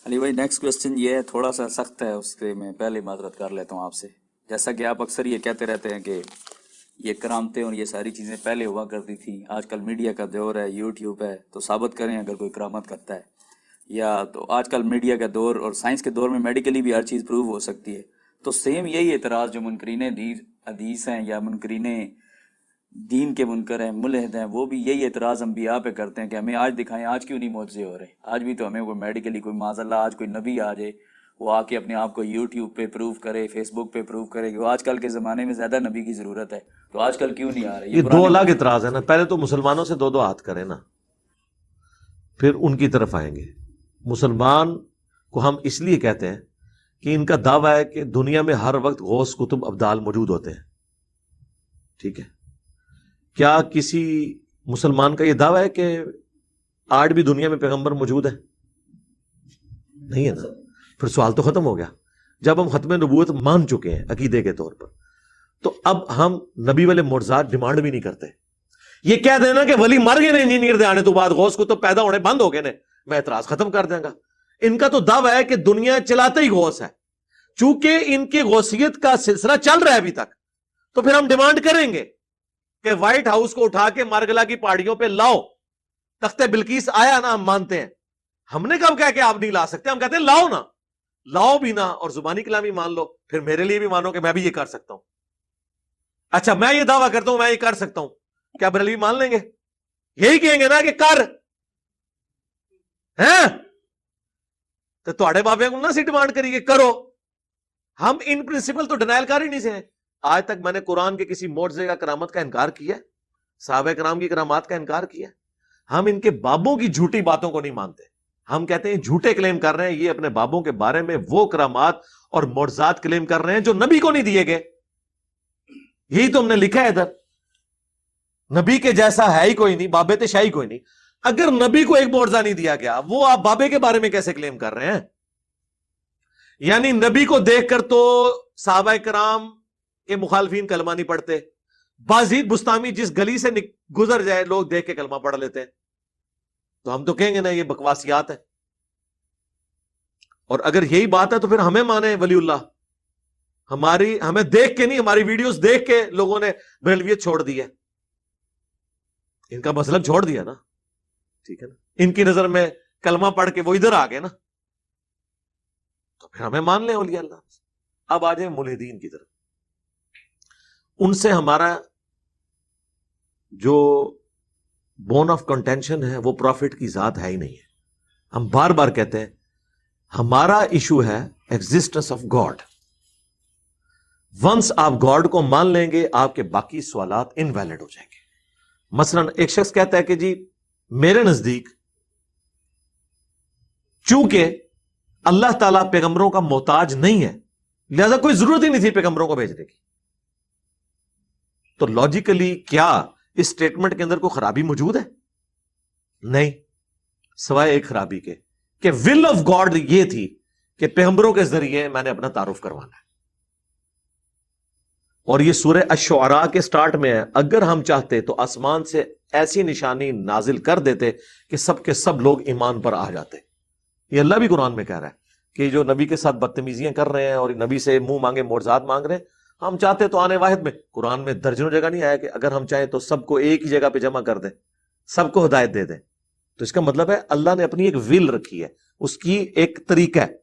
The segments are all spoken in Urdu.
علی بھائی نیکسٹ کوشچن یہ ہے، تھوڑا سا سخت ہے، اس سے میں پہلے معذرت کر لیتا ہوں آپ سے۔ جیسا کہ آپ اکثر یہ کہتے رہتے ہیں کہ یہ کرامتیں اور یہ ساری چیزیں پہلے ہوا کرتی تھیں، آج کل میڈیا کا دور ہے، یوٹیوب ہے، تو ثابت کریں اگر کوئی کرامت کرتا ہے، یا تو آج کل میڈیا کا دور اور سائنس کے دور میں میڈیکلی بھی ہر چیز پروو ہو سکتی ہے، تو سیم یہی اعتراض جو منکرین حدیث ہیں یا منکرین دین کے منکر ہیں، ملحد ہیں، وہ بھی یہی اعتراض انبیاء پہ کرتے ہیں کہ ہمیں آج دکھائیں، آج کیوں نہیں معجزے ہو رہے؟ آج بھی تو ہمیں کوئی میڈیکلی کوئی معاذ اللہ آج کوئی نبی آ جائے، وہ آ کے اپنے آپ کو یوٹیوب پہ پروف کرے، فیس بک پہ پروف کرے کہ وہ آج کل کے زمانے میں زیادہ نبی کی ضرورت ہے، تو آج کل کیوں نہیں آ رہے؟ یہ یہ دو پرانے الگ معجزے اعتراض ہے نا، پہلے تو مسلمانوں سے دو دو ہاتھ کریں نا، پھر ان کی طرف آئیں گے۔ مسلمان کو ہم اس لیے کہتے ہیں کہ ان کا دعویٰ ہے کہ دنیا میں ہر وقت غوث کتب ابدال موجود ہوتے ہیں، ٹھیک ہے؟ کیا کسی مسلمان کا یہ دعویٰ ہے کہ آج بھی دنیا میں پیغمبر موجود ہے؟ نہیں ہے نا، پھر سوال تو ختم ہو گیا۔ جب ہم ختم نبوت مان چکے ہیں عقیدے کے طور پر، تو اب ہم نبی والے معجزات ڈیمانڈ بھی نہیں کرتے۔ یہ کہہ دینا کہ ولی مر گئے نے انجینئر دے آنے تو بعد غوث کو تو پیدا ہونے بند ہو گئے نے، میں اعتراض ختم کر دیں گا۔ ان کا تو دعویٰ ہے کہ دنیا چلاتا ہی غوث ہے، چونکہ ان کی غوثیت کا سلسلہ چل رہا ہے ابھی تک، تو پھر ہم ڈیمانڈ کریں گے کہ وائٹ ہاؤس کو اٹھا کے مارگلا کی پہاڑیوں پہ لاؤ، تخت بلقیس آیا نا، ہم مانتے ہیں۔ ہم نے کب کہا کہ آپ نہیں لا سکتے؟ ہم کہتے ہیں لاؤ نا، لاؤ بھی نا، اور زبانی کلامی مان لو، پھر میرے لیے بھی مانو کہ میں بھی یہ کر سکتا ہوں۔ اچھا میں یہ دعویٰ کرتا ہوں میں یہ کر سکتا ہوں، کیا بریلوی مان لیں گے؟ یہی کہیں گے نا کہ کر ہیں، تو تھوڑے بابے کو نہ سی ڈیمانڈ کریے کرو۔ ہم ان پرنسپل تو ڈینائل کر ہی نہیں سے۔ آج تک میں نے قرآن کے کسی معجزے کا کرامت کا انکار کیا ہے؟ صحابہ کرام کی کرامات کا انکار کیا ہے؟ ہم ان کے بابوں کی جھوٹی باتوں کو نہیں مانتے، ہم کہتے ہیں جھوٹے کلیم کر رہے ہیں، یہ اپنے بابوں کے بارے میں وہ کرامات اور معجزات کلیم کر رہے ہیں جو نبی کو نہیں دیے گئے۔ یہی تو ہم نے لکھا ہے ادھر، نبی کے جیسا ہے ہی کوئی نہیں، بابے تے شاہی کوئی نہیں۔ اگر نبی کو ایک معجزہ نہیں دیا گیا، وہ آپ بابے کے بارے میں کیسے کلیم کر رہے ہیں؟ یعنی نبی کو دیکھ کر تو صحابہ کرام کے مخالفین کلمہ نہیں پڑھتے، بازید بستامی جس گلی سے گزر جائے لوگ دیکھ کے کلمہ پڑھ لیتے ہیں، تو ہم تو کہیں گے نا یہ بکواسیات ہے۔ اور اگر یہی بات ہے تو پھر ہمیں مانے ولی اللہ، ہمیں دیکھ کے نہیں، ہماری ویڈیوز دیکھ کے لوگوں نے بریلویت چھوڑ دی ہے، ان کا مسلک چھوڑ دیا نا، ٹھیک ہے نا؟ ان کی نظر میں کلمہ پڑھ کے وہ ادھر آ گئے نا، تو پھر ہمیں مان لیں اولیاء اللہ۔ اب آ جائیں ملحدین کی طرف، ان سے ہمارا جو بون آف کنٹینشن ہے وہ پروفٹ کی ذات ہے ہی نہیں ہے۔ ہم بار بار کہتے ہیں ہمارا ایشو ہے ایگزسٹنس آف گاڈ۔ ونس آپ گاڈ کو مان لیں گے آپ کے باقی سوالات انویلڈ ہو جائیں گے۔ مثلا ایک شخص کہتا ہے کہ جی میرے نزدیک چونکہ اللہ تعالیٰ پیغمبروں کا محتاج نہیں ہے، لہذا کوئی ضرورت ہی نہیں تھی پیغمبروں کو بھیجنے کی، تو لاجیکلی کیا اس سٹیٹمنٹ کے اندر کوئی خرابی موجود ہے؟ نہیں، سوائے ایک خرابی کے کہ ول آف گاڈ یہ تھی کہ پیغمبروں کے ذریعے میں نے اپنا تعارف کروانا ہے۔ اور یہ سورہ الشعراء کے سٹارٹ میں ہے، اگر ہم چاہتے تو آسمان سے ایسی نشانی نازل کر دیتے کہ سب کے سب لوگ ایمان پر آ جاتے۔ یہ اللہ بھی قرآن میں کہہ رہا ہے کہ جو نبی کے ساتھ بدتمیزیاں کر رہے ہیں اور نبی سے منہ مانگے معجزات مانگ رہے ہیں، ہم چاہتے تو آنے واحد میں، قرآن میں درجنوں جگہ نہیں آیا کہ اگر ہم چاہیں تو سب کو ایک ہی جگہ پہ جمع کر دیں، سب کو ہدایت دے دیں۔ تو اس کا مطلب ہے اللہ نے اپنی ایک ول رکھی ہے، اس کی ایک طریقہ ہے۔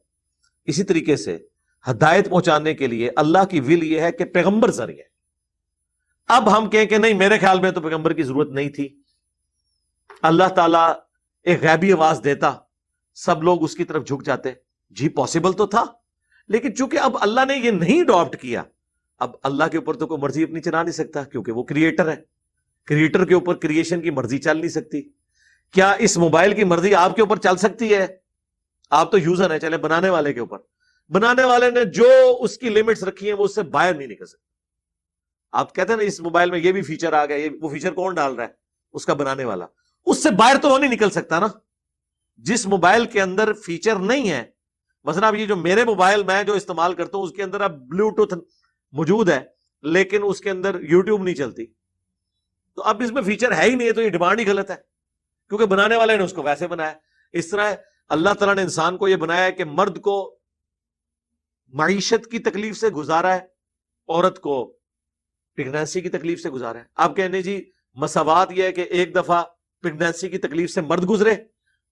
اسی طریقے سے ہدایت پہنچانے کے لیے اللہ کی ول یہ ہے کہ پیغمبر ذریعے۔ اب ہم کہیں کہ نہیں میرے خیال میں تو پیغمبر کی ضرورت نہیں تھی، اللہ تعالیٰ ایک غیبی آواز دیتا، سب لوگ اس کی طرف جھک جاتے۔ جی پاسبل تو تھا، لیکن چونکہ اب اللہ نے یہ نہیں اڈاپٹ کیا، اب اللہ کے اوپر تو کوئی مرضی اپنی چلا نہیں سکتا، کیونکہ وہ کریٹر ہے۔ کریٹر کے اوپر کریشن کی مرضی چل نہیں سکتی۔ کیا اس موبائل کی مرضی آپ کے اوپر چل سکتی ہے؟ آپ تو یوزر ہیں، چلے بنانے والے کے اوپر، بنانے والے نے جو اس کی لمٹس رکھی ہیں وہ اس سے باہر نہیں نکل سکتے۔ آپ کہتے ہیں نا اس موبائل میں یہ بھی فیچر آ گیا، وہ فیچر کون ڈال رہا ہے؟ اس کا بنانے والا۔ اس سے باہر تو وہ نہیں نکل سکتا نا۔ جس موبائل کے اندر فیچر نہیں ہے، مثلا اب یہ جو میرے موبائل میں جو استعمال کرتا ہوں اس کے اندر اب بلوٹوتھ موجود ہے لیکن اس کے اندر یوٹیوب نہیں چلتی، تو اب اس میں فیچر ہے ہی نہیں ہے، تو یہ ڈیمانڈ ہی غلط ہے، کیونکہ بنانے والے نے اس کو ویسے بنایا۔ اس طرح اللہ تعالیٰ نے انسان کو یہ بنایا ہے کہ مرد کو معیشت کی تکلیف سے گزارا ہے، عورت کو پریگنینسی کی تکلیف سے گزارا ہے۔ آپ کہنے جی مساوات یہ ہے کہ ایک دفعہ پریگنینسی کی تکلیف سے مرد گزرے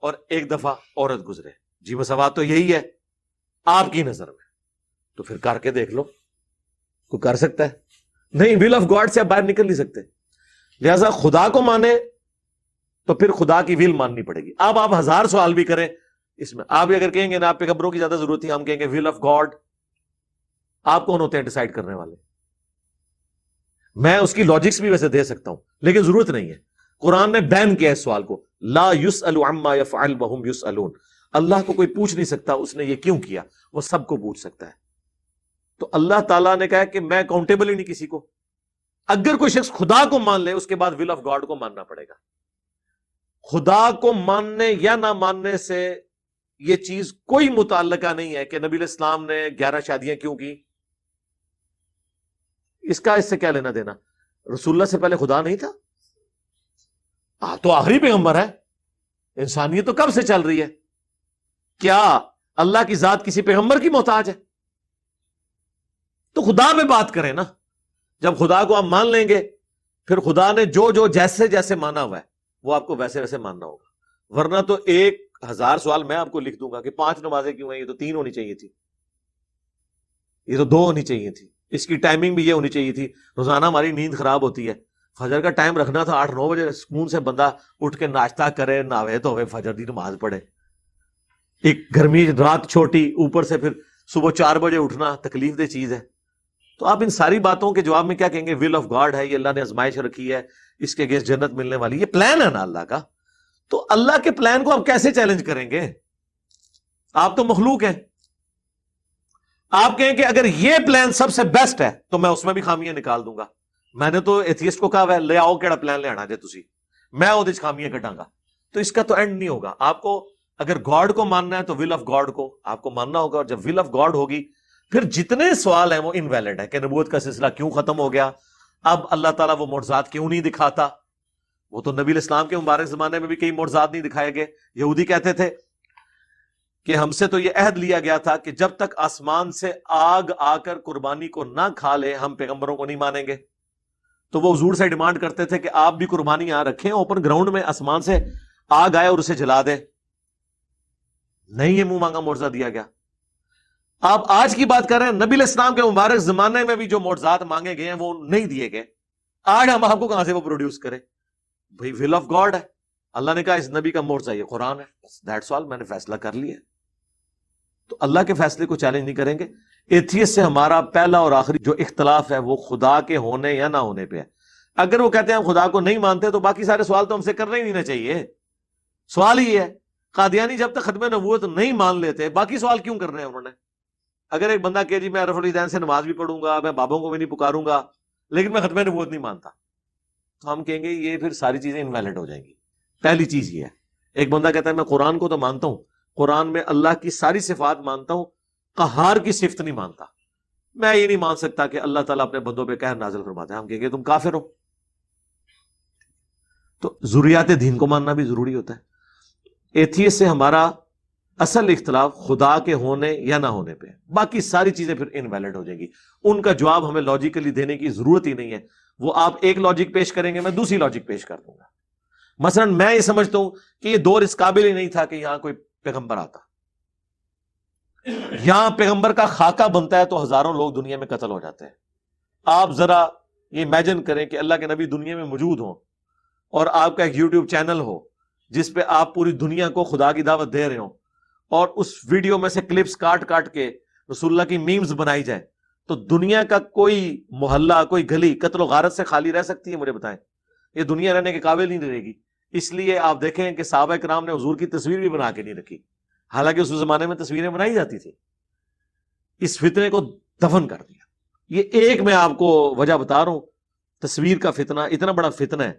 اور ایک دفعہ عورت گزرے، جی مساوات تو یہی ہے آپ کی نظر میں، تو پھر کر کے دیکھ لو، کوئی کر سکتا ہے؟ نہیں، ول آف گاڈ سے آپ باہر نکل نہیں سکتے۔ لہذا خدا کو مانے تو پھر خدا کی ول ماننی پڑے گی۔ اب آپ ہزار سوال بھی کریں اس میں، آپ اگر کہیں گے نا آپ پیغمبروں کی زیادہ ضرورت تھی، ہم کہیں گے ول آف گاڈ، آپ کون ہوتے ہیں ڈیسائیڈ کرنے والے؟ میں اس کی لاجکس بھی ویسے دے سکتا ہوں لیکن ضرورت نہیں ہے۔ قرآن نے بین کیا اس سوال کو، لا یسأل عما یفعل وہم یسألون، اللہ کو کوئی پوچھ نہیں سکتا اس نے یہ کیوں کیا، وہ سب کو پوچھ سکتا ہے۔ تو اللہ تعالیٰ نے کہا کہ میں اکاؤنٹیبل ہی نہیں کسی کو۔ اگر کوئی شخص خدا کو مان لے اس کے بعد ول آف گاڈ کو ماننا پڑے گا۔ خدا کو ماننے یا نہ ماننے سے یہ چیز کوئی متعلقہ نہیں ہے کہ نبی علیہ السلام نے 11 شادیاں کیوں کی، اس کا اس سے کیا لینا دینا؟ رسول اللہ سے پہلے خدا نہیں تھا؟ تو آخری پیغمبر ہے، انسانیت تو کب سے چل رہی ہے؟ کیا اللہ کی ذات کسی پیغمبر کی محتاج ہے؟ تو خدا میں بات کریں نا۔ جب خدا کو آپ مان لیں گے پھر خدا نے جو جو جیسے جیسے مانا ہوا ہے وہ آپ کو ویسے ویسے ماننا ہوگا، ورنہ تو 1000 سوال میں آپ کو لکھ دوں گا کہ 5 نمازیں کیوں ہیں، یہ تو 3 ہونی چاہیے تھی، یہ تو 2 ہونی چاہیے تھی، اس کی ٹائمنگ بھی یہ ہونی چاہیے تھی۔ روزانہ ہماری نیند خراب ہوتی ہے، فجر کا ٹائم رکھنا تھا 8-9 بجے، سکون سے بندہ اٹھ کے ناشتہ کرے، نہوے دھوے، فجر دی نماز پڑھے۔ ایک گرمی رات چھوٹی، اوپر سے پھر صبح 4 بجے اٹھنا تکلیف دہ چیز ہے۔ تو آپ ان ساری باتوں کے جواب میں کیا کہیں گے؟ ول آف گاڈ ہے، یہ اللہ نے آزمائش رکھی ہے، اس کے اگینسٹ جنت ملنے والی، یہ پلان ہے نا اللہ کا۔ تو اللہ کے پلان کو آپ کیسے چیلنج کریں گے؟ آپ تو مخلوق ہیں۔ آپ کہیں کہ اگر یہ پلان سب سے بیسٹ ہے تو میں اس میں بھی خامیاں نکال دوں گا۔ میں نے تو ایتھیسٹ کو کہا ہے لے آؤ کیڑا پلان لے آنا جے تسی، میں وہ خامیاں کٹاں گا۔ تو اس کا تو اینڈ نہیں ہوگا۔ آپ کو اگر گاڈ کو ماننا ہے تو ول آف گاڈ کو آپ کو ماننا ہوگا، اور جب ول آف گاڈ ہوگی پھر جتنے سوال ہیں وہ انویلڈ ہے کہ نبوت کا سلسلہ کیوں ختم ہو گیا، اب اللہ تعالیٰ وہ معجزات کیوں نہیں دکھاتا؟ وہ تو نبی علیہ السلام کے مبارک زمانے میں بھی کئی معجزات نہیں دکھائے گئے۔ یہودی کہتے تھے کہ ہم سے تو یہ عہد لیا گیا تھا کہ جب تک آسمان سے آگ آ کر قربانی کو نہ کھا لے ہم پیغمبروں کو نہیں مانیں گے۔ تو وہ حضور سے ڈیمانڈ کرتے تھے کہ آپ بھی قربانی یہاں رکھیں، اوپن گراؤنڈ میں آسمان سے آگ آئے اور اسے جلا دیں۔ نہیں، یہ منہ مانگا معجزہ دیا گیا۔ آپ آج کی بات کر رہے ہیں، نبی علیہ السلام کے مبارک زمانے میں بھی جو معجزات مانگے گئے ہیں وہ نہیں دیے گئے۔ آج ہم آپ کو کہاں سے وہ پروڈیوس کرے؟ بھائی ول آف گاڈ ہے، اللہ نے کہا اس نبی کا معجزہ یہ قرآن ہے، دیٹس آل، میں نے فیصلہ کر لیا۔ تو اللہ کے فیصلے کو چیلنج نہیں کریں گے۔ ایتھیسٹ سے ہمارا پہلا اور آخری جو اختلاف ہے وہ خدا کے ہونے یا نہ ہونے پہ ہے۔ اگر وہ کہتے ہیں ہم خدا کو نہیں مانتے تو باقی سارے سوال تو ہم سے کرنا ہی نہیں چاہیے۔ سوال ہی ہے، قادیانی جب تک ختم نبوت نہیں مان لیتے باقی سوال کیوں کر رہے ہیں انہوں نے؟ اگر ایک بندہ کہ جی میں رفع الیدین سے نماز بھی پڑھوں گا، میں بابوں کو بھی نہیں پکاروں گا، لیکن میں ختم نبوت نہیں مانتا، تو ہم کہیں گے یہ پھر ساری چیزیں انویلڈ ہو جائیں گی۔ پہلی چیز یہ ہے، ایک بندہ کہتا ہے میں قرآن کو تو مانتا ہوں، قرآن میں اللہ کی ساری صفات مانتا ہوں، قہار کی صفت نہیں مانتا، میں یہ نہیں مان سکتا کہ اللہ تعالیٰ اپنے بندوں پہ قہر نازل فرماتا ہے، ہم کہیں گے تم کافر ہو۔ تو ضروریات دین کو ماننا بھی ضروری ہوتا ہے۔ ایتھیسٹ سے ہمارا اصل اختلاف خدا کے ہونے یا نہ ہونے پہ، باقی ساری چیزیں پھر انویلڈ ہو جائیں گی، ان کا جواب ہمیں لاجیکلی دینے کی ضرورت ہی نہیں ہے۔ وہ آپ ایک لاجک پیش کریں گے، میں دوسری لاجک پیش کر دوں گا۔ مثلا میں یہ سمجھتا ہوں کہ یہ دور اس قابل ہی نہیں تھا کہ یہاں کوئی پیغمبر آتا، یہاں پیغمبر کا خاکہ بنتا ہے تو ہزاروں لوگ دنیا میں قتل ہو جاتے ہیں۔ آپ ذرا یہ امیجن کریں کہ اللہ کے نبی دنیا میں موجود ہوں اور آپ کا ایک یوٹیوب چینل ہو جس پہ آپ پوری دنیا کو خدا کی دعوت دے رہے ہوں، اور اس ویڈیو میں سے کلپس کاٹ کاٹ کے رسول اللہ کی میمز بنائی جائے، تو دنیا کا کوئی محلہ، کوئی گلی قتل و غارت سے خالی رہ سکتی ہے؟ مجھے بتائیں، یہ دنیا رہنے کے قابل نہیں رہے گی۔ اس لیے آپ دیکھیں کہ صحابہ کرام نے حضور کی تصویر بھی بنا کے نہیں رکھی، حالانکہ اس زمانے میں تصویریں بنائی جاتی تھی۔ اس فتنے کو دفن کر دیا۔ یہ ایک میں آپ کو وجہ بتا رہا ہوں، تصویر کا فتنہ اتنا بڑا فتنہ ہے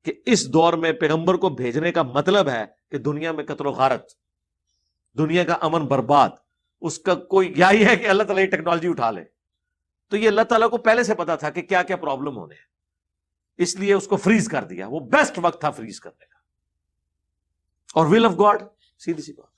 کہ اس دور میں پیغمبر کو بھیجنے کا مطلب ہے کہ دنیا میں قتل و غارت، دنیا کا امن برباد، اس کا کوئی یہی ہے کہ اللہ تعالیٰ یہ ٹیکنالوجی اٹھا لے۔ تو یہ اللہ تعالیٰ کو پہلے سے پتا تھا کہ کیا کیا پرابلم ہونے ہیں، اس لیے اس کو فریز کر دیا۔ وہ بیسٹ وقت تھا فریز کرنے کا۔ اور ول آف گاڈ، سیدھی سی بات۔